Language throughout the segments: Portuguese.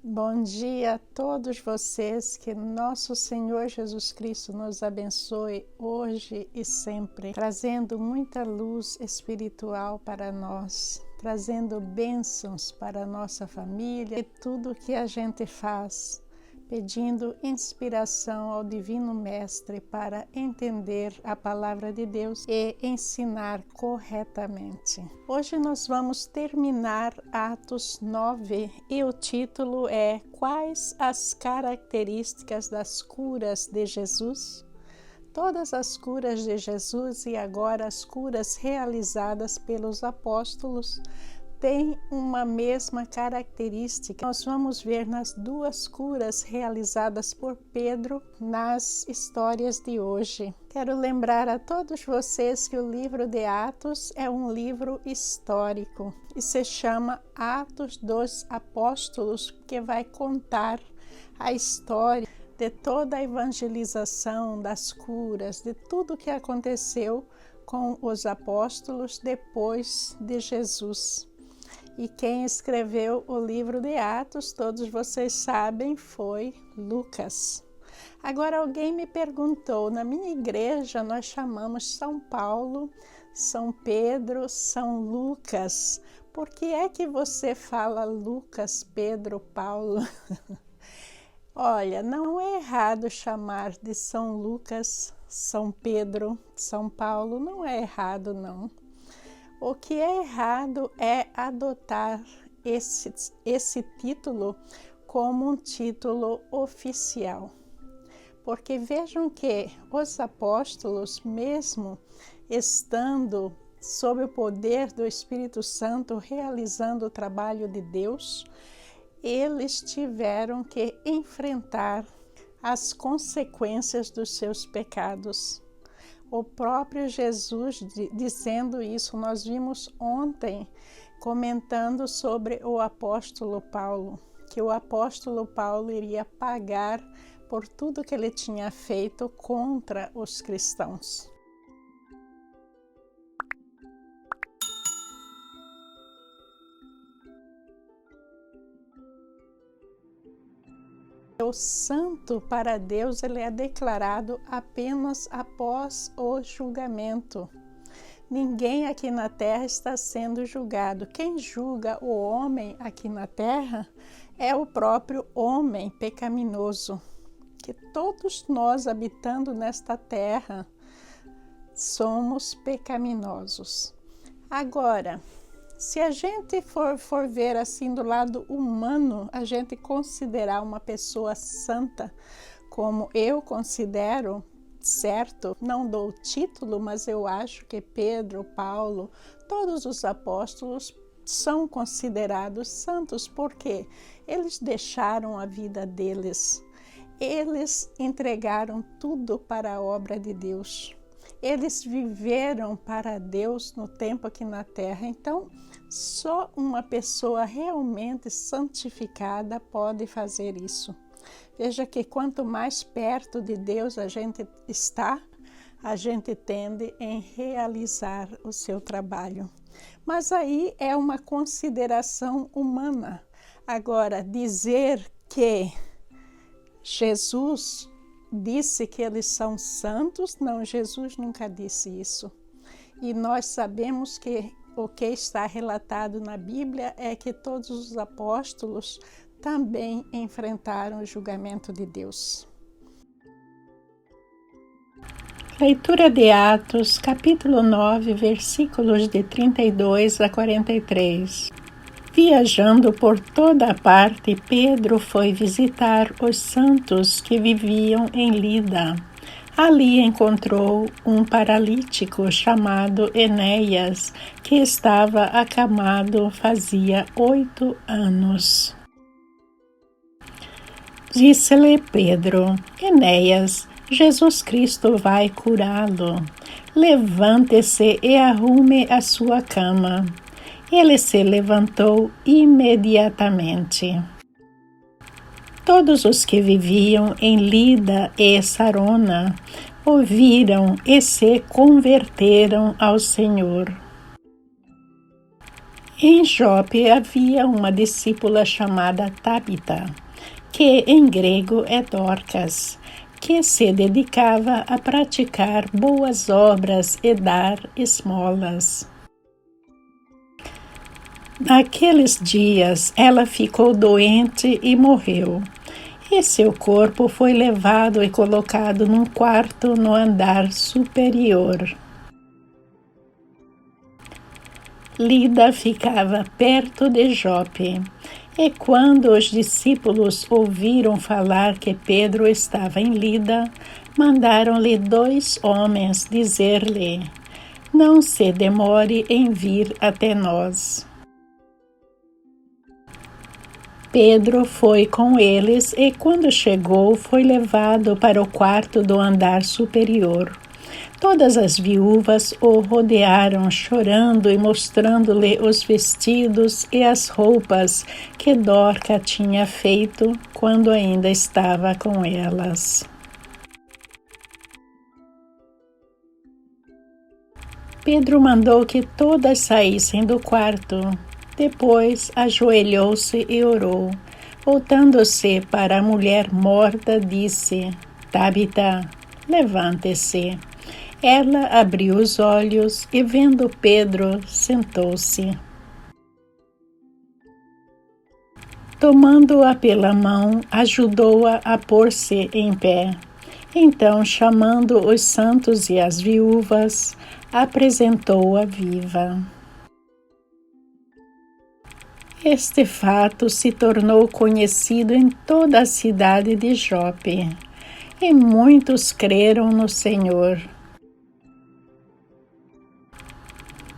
Bom dia a todos vocês, que nosso Senhor Jesus Cristo nos abençoe hoje e sempre, trazendo muita luz espiritual para nós, trazendo bênçãos para a nossa família e tudo que a gente faz, pedindo inspiração ao Divino Mestre para entender a Palavra de Deus e ensinar corretamente. Hoje nós vamos terminar Atos 9 e o título é Quais as características das curas de Jesus? Todas as curas de Jesus e agora as curas realizadas pelos apóstolos tem uma mesma característica. Nós vamos ver nas duas curas realizadas por Pedro nas histórias de hoje. Quero lembrar a todos vocês que o livro de Atos é um livro histórico e se chama Atos dos Apóstolos, que vai contar a história de toda a evangelização, das curas, de tudo que aconteceu com os apóstolos depois de Jesus. E quem escreveu o livro de Atos, todos vocês sabem, foi Lucas. Agora alguém me perguntou, na minha igreja nós chamamos São Paulo, São Pedro, São Lucas. Por que é que você fala Lucas, Pedro, Paulo? Olha, não é errado chamar de São Lucas, São Pedro, São Paulo, não é errado não. O que é errado é adotar esse título como um título oficial. Porque vejam que os apóstolos, mesmo estando sob o poder do Espírito Santo, realizando o trabalho de Deus, eles tiveram que enfrentar as consequências dos seus pecados. O próprio Jesus dizendo isso, nós vimos ontem comentando sobre o apóstolo Paulo, que o apóstolo Paulo iria pagar por tudo que ele tinha feito contra os cristãos. O santo para Deus ele é declarado apenas após o julgamento. Ninguém aqui na terra está sendo julgado. Quem julga o homem aqui na terra é o próprio homem pecaminoso. Que todos nós habitando nesta terra somos pecaminosos. Agora, se a gente for ver assim do lado humano, a gente considerar uma pessoa santa, como eu considero, certo? Não dou o título, mas eu acho que Pedro, Paulo, todos os apóstolos são considerados santos, porque eles deixaram a vida deles, eles entregaram tudo para a obra de Deus. Eles viveram para Deus no tempo aqui na terra, então só uma pessoa realmente santificada pode fazer isso. Veja que quanto mais perto de Deus a gente está, a gente tende em realizar o seu trabalho. Mas aí é uma consideração humana. Agora, dizer que Jesus disse que eles são santos, não, Jesus nunca disse isso. E nós sabemos que o que está relatado na Bíblia é que todos os apóstolos também enfrentaram o julgamento de Deus. Leitura de Atos, capítulo 9, versículos de 32 a 43. Viajando por toda a parte, Pedro foi visitar os santos que viviam em Lida. Ali encontrou um paralítico chamado Enéas, que estava acamado fazia 8 anos. Disse-lhe Pedro: Enéas, Jesus Cristo vai curá-lo. Levante-se e arrume a sua cama. Ele se levantou imediatamente. Todos os que viviam em Lida e Sarona ouviram e se converteram ao Senhor. Em Jope havia uma discípula chamada Tabita, que em grego é Dorcas, que se dedicava a praticar boas obras e dar esmolas. Naqueles dias ela ficou doente e morreu, e seu corpo foi levado e colocado num quarto no andar superior. Lida ficava perto de Jope, e quando os discípulos ouviram falar que Pedro estava em Lida, mandaram-lhe 2 homens dizer-lhe: não se demore em vir até nós. Pedro foi com eles e, quando chegou, foi levado para o quarto do andar superior. Todas as viúvas o rodearam, chorando e mostrando-lhe os vestidos e as roupas que Dorca tinha feito quando ainda estava com elas. Pedro mandou que todas saíssem do quarto. Depois ajoelhou-se e orou. Voltando-se para a mulher morta, disse: Tabita, levante-se. Ela abriu os olhos e, vendo Pedro, sentou-se. Tomando-a pela mão, ajudou-a a pôr-se em pé. Então, chamando os santos e as viúvas, apresentou-a viva. Este fato se tornou conhecido em toda a cidade de Jope, e muitos creram no Senhor.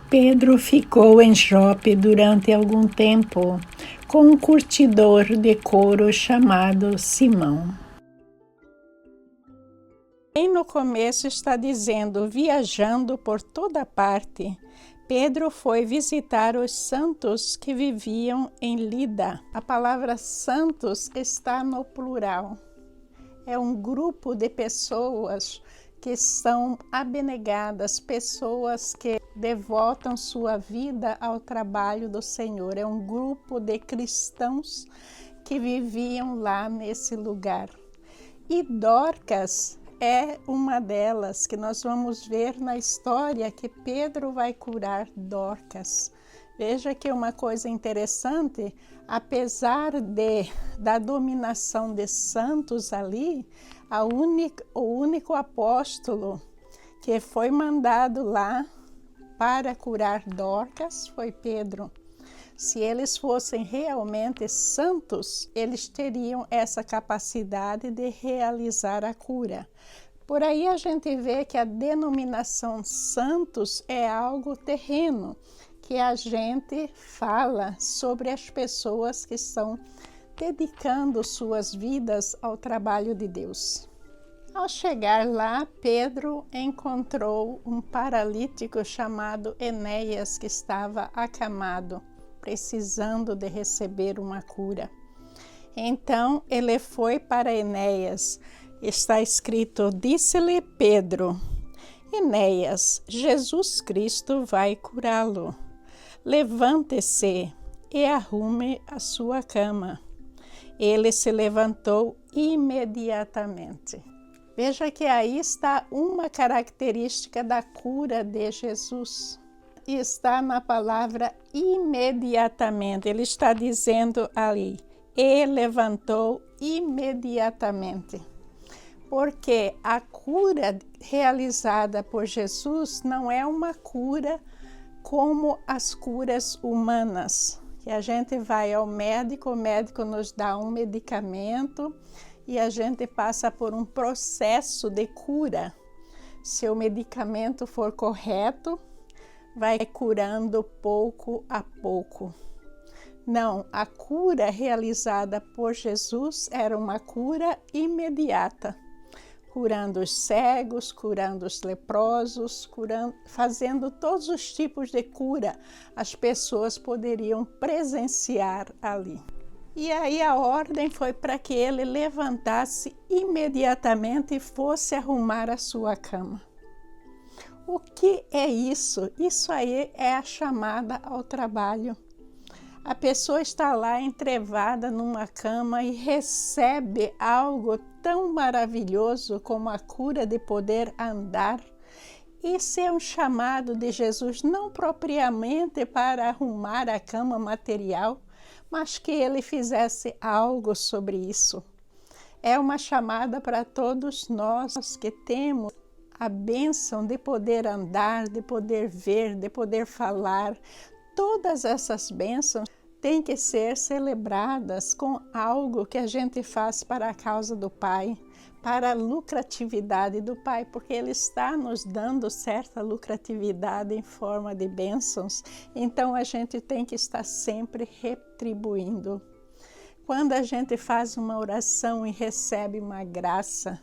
Pedro ficou em Jope durante algum tempo, com um curtidor de couro chamado Simão. Bem no começo está dizendo, viajando por toda parte, Pedro foi visitar os santos que viviam em Lida. A palavra santos está no plural. É um grupo de pessoas que são abnegadas, pessoas que devotam sua vida ao trabalho do Senhor. É um grupo de cristãos que viviam lá nesse lugar. E Dorcas é uma delas, que nós vamos ver na história que Pedro vai curar Dorcas. Veja que uma coisa interessante, apesar da dominação de santos ali, o único apóstolo que foi mandado lá para curar Dorcas foi Pedro. Se eles fossem realmente santos, eles teriam essa capacidade de realizar a cura. Por aí a gente vê que a denominação santos é algo terreno, que a gente fala sobre as pessoas que estão dedicando suas vidas ao trabalho de Deus. Ao chegar lá, Pedro encontrou um paralítico chamado Enéas, que estava acamado, precisando de receber uma cura. Então ele foi para Enéas. Está escrito, disse-lhe Pedro: Enéas, Jesus Cristo vai curá-lo. Levante-se e arrume a sua cama. Ele se levantou imediatamente. Veja que aí está uma característica da cura de Jesus. E está na palavra imediatamente. Ele está dizendo ali, e levantou imediatamente. Porque a cura realizada por Jesus não é uma cura como as curas humanas, que a gente vai ao médico, o médico nos dá um medicamento e a gente passa por um processo de cura. Se o medicamento for correto, vai curando pouco a pouco. Não, a cura realizada por Jesus era uma cura imediata, curando os cegos, curando os leprosos, fazendo todos os tipos de cura. As pessoas poderiam presenciar ali. E aí a ordem foi para que ele levantasse imediatamente e fosse arrumar a sua cama. O que é isso? Isso aí é a chamada ao trabalho. A pessoa está lá entrevada numa cama e recebe algo tão maravilhoso como a cura de poder andar. Isso é um chamado de Jesus, não propriamente para arrumar a cama material, mas que ele fizesse algo sobre isso. É uma chamada para todos nós que temos a bênção de poder andar, de poder ver, de poder falar. Todas essas bênçãos têm que ser celebradas com algo que a gente faz para a causa do Pai, para a lucratividade do Pai, porque Ele está nos dando certa lucratividade em forma de bênçãos, então a gente tem que estar sempre retribuindo. Quando a gente faz uma oração e recebe uma graça,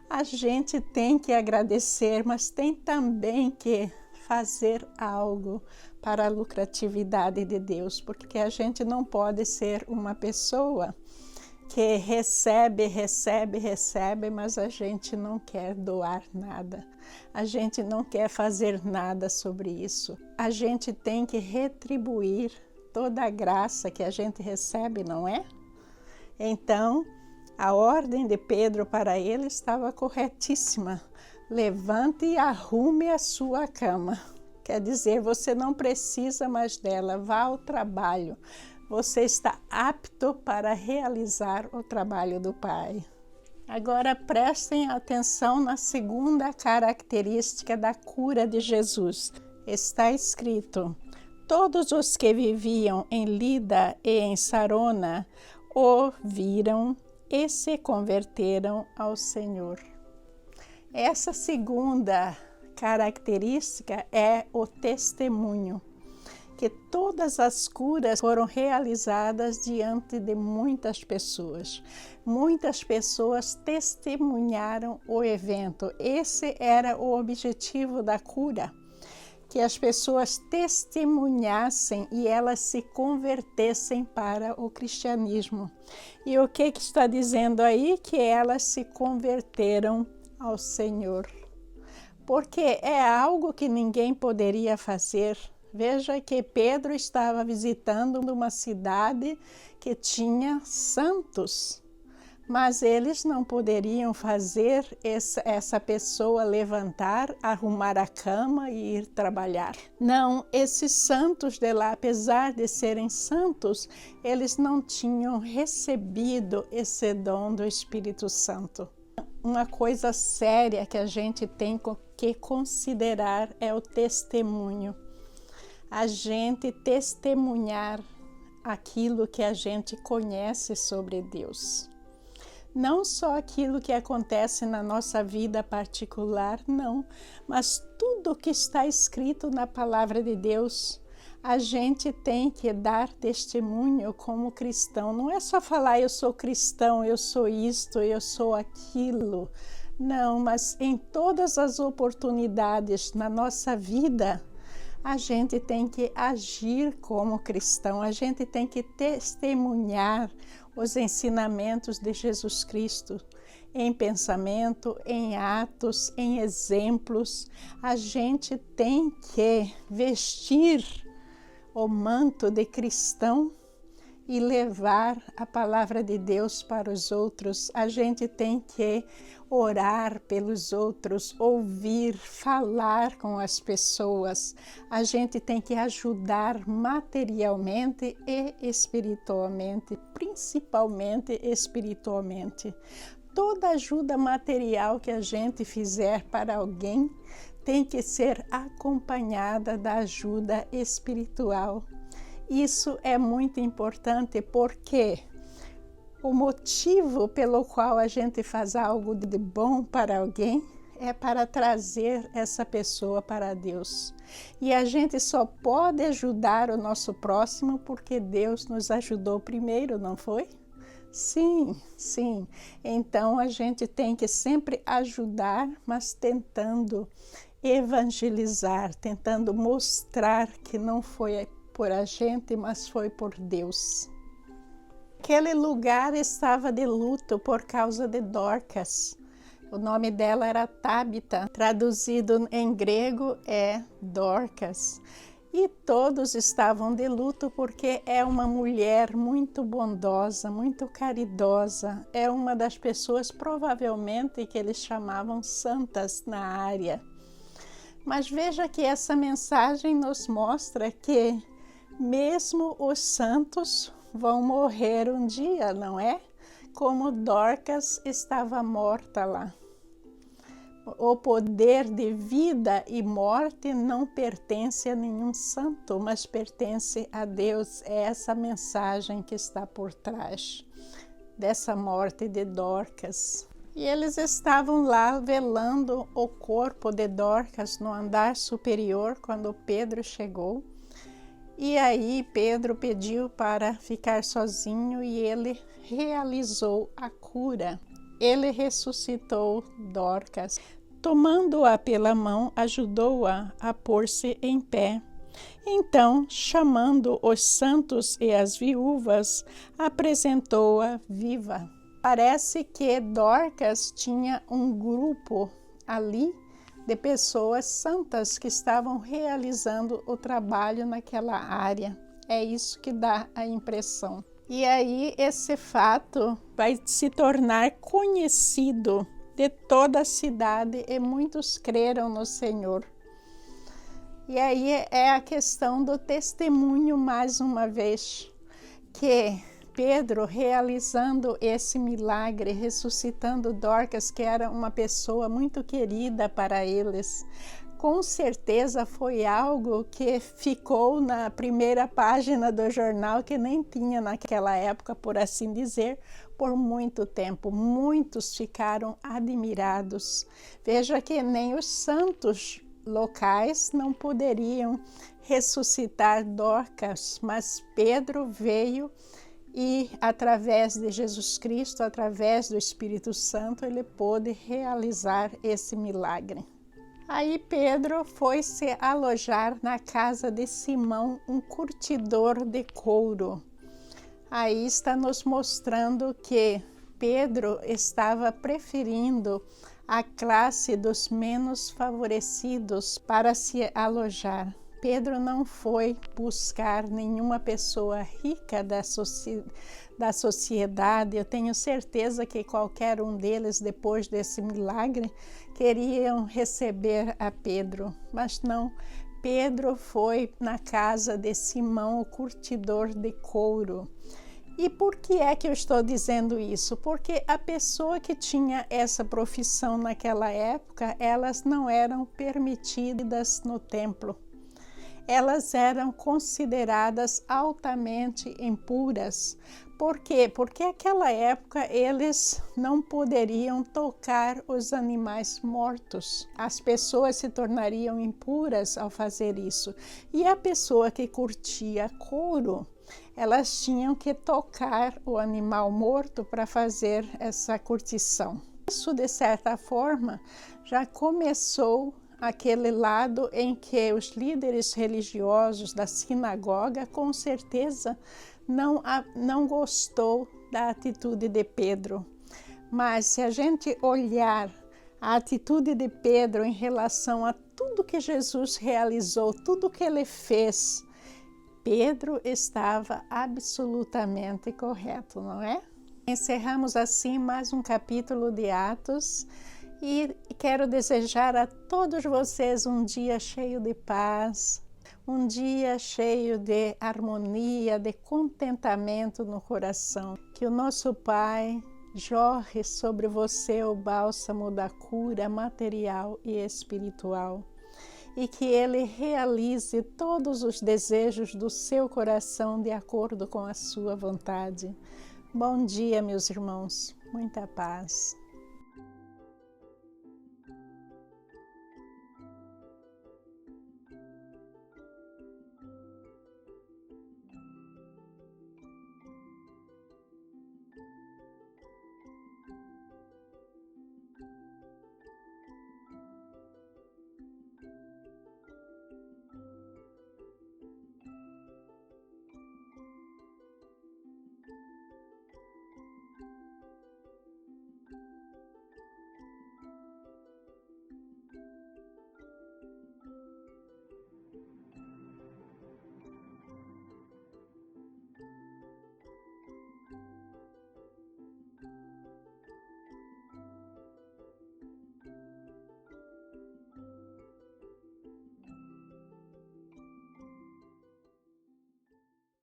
a gente tem que agradecer, mas tem também que fazer algo para a lucratividade de Deus, porque a gente não pode ser uma pessoa que recebe, mas a gente não quer doar nada. A gente não quer fazer nada sobre isso. A gente tem que retribuir toda a graça que a gente recebe, não é? Então, a ordem de Pedro para ele estava corretíssima. Levante e arrume a sua cama. Quer dizer, você não precisa mais dela, vá ao trabalho. Você está apto para realizar o trabalho do Pai. Agora prestem atenção na segunda característica da cura de Jesus. Está escrito: todos os que viviam em Lida e em Sarona o viram e se converteram ao Senhor. Essa segunda característica é o testemunho, que todas as curas foram realizadas diante de muitas pessoas. Muitas pessoas testemunharam o evento. Esse era o objetivo da cura, que as pessoas testemunhassem e elas se convertessem para o cristianismo. E o que está dizendo aí? Que elas se converteram ao Senhor. Porque é algo que ninguém poderia fazer. Veja que Pedro estava visitando uma cidade que tinha santos, mas eles não poderiam fazer essa pessoa levantar, arrumar a cama e ir trabalhar. Não, esses santos de lá, apesar de serem santos, eles não tinham recebido esse dom do Espírito Santo. Uma coisa séria que a gente tem que considerar é o testemunho. A gente testemunhar aquilo que a gente conhece sobre Deus. Não só aquilo que acontece na nossa vida particular, não, mas tudo que está escrito na palavra de Deus. A gente tem que dar testemunho como cristão. Não é só falar eu sou cristão, eu sou isto, eu sou aquilo. Não, mas em todas as oportunidades na nossa vida, a gente tem que agir como cristão, a gente tem que testemunhar os ensinamentos de Jesus Cristo em pensamento, em atos, em exemplos. A gente tem que vestir o manto de cristão e levar a palavra de Deus para os outros. A gente tem que orar pelos outros, ouvir, falar com as pessoas. A gente tem que ajudar materialmente e espiritualmente, principalmente espiritualmente. Toda ajuda material que a gente fizer para alguém tem que ser acompanhada da ajuda espiritual. Isso é muito importante porque o motivo pelo qual a gente faz algo de bom para alguém é para trazer essa pessoa para Deus. E a gente só pode ajudar o nosso próximo porque Deus nos ajudou primeiro, não foi? Sim, sim. Então a gente tem que sempre ajudar, mas tentando evangelizar, tentando mostrar que não foi por a gente, mas foi por Deus. Aquele lugar estava de luto por causa de Dorcas. O nome dela era Tabita, traduzido em grego é Dorcas. E todos estavam de luto porque é uma mulher muito bondosa, muito caridosa. É uma das pessoas provavelmente que eles chamavam santas na área. Mas veja que essa mensagem nos mostra que mesmo os santos vão morrer um dia, não é? Como Dorcas estava morta lá. O poder de vida e morte não pertence a nenhum santo, mas pertence a Deus. É essa mensagem que está por trás dessa morte de Dorcas. E eles estavam lá velando o corpo de Dorcas no andar superior quando Pedro chegou. E aí Pedro pediu para ficar sozinho e ele realizou a cura. Ele ressuscitou Dorcas. Tomando-a pela mão, ajudou-a a pôr-se em pé. Então, chamando os santos e as viúvas, apresentou-a viva. Parece que Dorcas tinha um grupo ali de pessoas santas que estavam realizando o trabalho naquela área. É isso que dá a impressão. E aí esse fato vai se tornar conhecido de toda a cidade e muitos creram no Senhor. E aí é a questão do testemunho mais uma vez, que Pedro realizando esse milagre, ressuscitando Dorcas, que era uma pessoa muito querida para eles, com certeza foi algo que ficou na primeira página do jornal, que nem tinha naquela época, por assim dizer, por muito tempo. Muitos ficaram admirados. Veja que nem os santos locais não poderiam ressuscitar Dorcas, mas Pedro veio e através de Jesus Cristo, através do Espírito Santo, ele pôde realizar esse milagre. Aí Pedro foi se alojar na casa de Simão, um curtidor de couro. Aí está nos mostrando que Pedro estava preferindo a classe dos menos favorecidos para se alojar. Pedro não foi buscar nenhuma pessoa rica da sociedade. Eu tenho certeza que qualquer um deles, depois desse milagre, queriam receber a Pedro, mas não. Pedro foi na casa de Simão, o curtidor de couro. E por que é que eu estou dizendo isso? Porque a pessoa que tinha essa profissão naquela época, elas não eram permitidas no templo. Elas eram consideradas altamente impuras. Por quê? Porque naquela época eles não poderiam tocar os animais mortos. As pessoas se tornariam impuras ao fazer isso. E a pessoa que curtia couro, elas tinham que tocar o animal morto para fazer essa curtição. Isso, de certa forma, já começou aquele lado em que os líderes religiosos da sinagoga, com certeza, não gostou da atitude de Pedro. Mas se a gente olhar a atitude de Pedro em relação a tudo que Jesus realizou, tudo que ele fez, Pedro estava absolutamente correto, não é? Encerramos assim mais um capítulo de Atos. E quero desejar a todos vocês um dia cheio de paz, um dia cheio de harmonia, de contentamento no coração. Que o nosso Pai jorre sobre você o bálsamo da cura material e espiritual. E que Ele realize todos os desejos do seu coração de acordo com a sua vontade. Bom dia, meus irmãos. Muita paz.